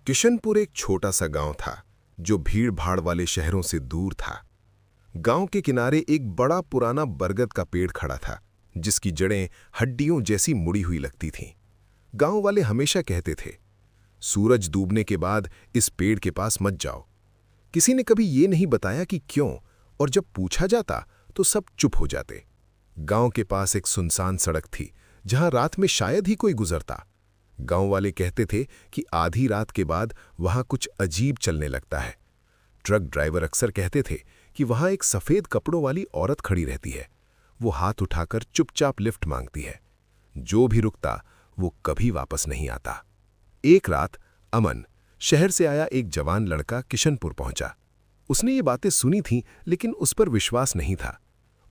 किशनपुर एक छोटा सा गांव था जो भीड़-भाड़ वाले शहरों से दूर था। गांव के किनारे एक बड़ा पुराना बरगद का पेड़ खड़ा था, जिसकी जड़ें हड्डियों जैसी मुड़ी हुई लगती थीं। गांव वाले हमेशा कहते थे, सूरज डूबने के बाद इस पेड़ के पास मत जाओ। किसी ने कभी ये नहीं बताया कि क्यों, और जब पूछा जाता तो सब चुप हो जाते। गांव के पास एक सुनसान सड़क थी, जहां रात में शायद ही कोई गुजरता। गांव वाले कहते थे कि आधी रात के बाद वहां कुछ अजीब चलने लगता है। ट्रक ड्राइवर अक्सर कहते थे कि वहां एक सफेद कपड़ों वाली औरत खड़ी रहती है। वो हाथ उठाकर चुपचाप लिफ्ट मांगती है। जो भी रुकता वो कभी वापस नहीं आता। एक रात अमन, शहर से आया एक जवान लड़का, किशनपुर पहुंचा। उसने ये बातें सुनी थीं, लेकिन उस पर विश्वास नहीं था।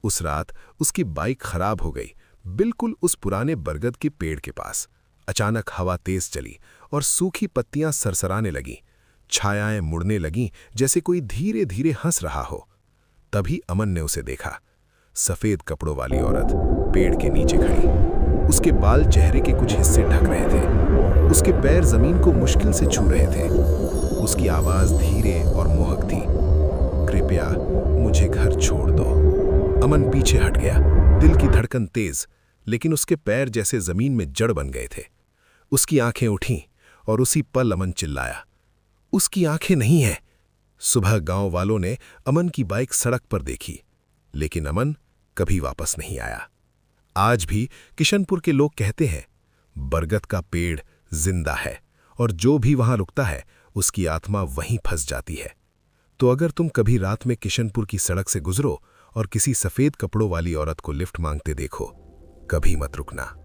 उस रात उसकी बाइक खराब हो गई, बिल्कुल उस पुराने बरगद के पेड़ के पास। अचानक हवा तेज चली और सूखी पत्तियां सरसराने लगीं। छायाएं मुड़ने लगीं, जैसे कोई धीरे धीरे हंस रहा हो। तभी अमन ने उसे देखा। सफेद कपड़ों वाली औरत पेड़ के नीचे खड़ी। उसके बाल चेहरे के कुछ हिस्से ढक रहे थे। उसके पैर जमीन को मुश्किल से छू रहे थे। उसकी आवाज धीरे और मोहक थी, कृपया मुझे घर छोड़ दो। अमन पीछे हट गया, दिल की धड़कन तेज, लेकिन उसके पैर जैसे जमीन में जड़ बन गए थे। उसकी आंखें उठीं और उसी पल अमन चिल्लाया, उसकी आंखें नहीं हैं। सुबह गांव वालों ने अमन की बाइक सड़क पर देखी, लेकिन अमन कभी वापस नहीं आया। आज भी किशनपुर के लोग कहते हैं, बरगद का पेड़ जिंदा है और जो भी वहां रुकता है उसकी आत्मा वहीं फंस जाती है। तो अगर तुम कभी रात में किशनपुर की सड़क से गुजरो और किसी सफेद कपड़ों वाली औरत को लिफ्ट मांगते देखो, कभी मत रुकना।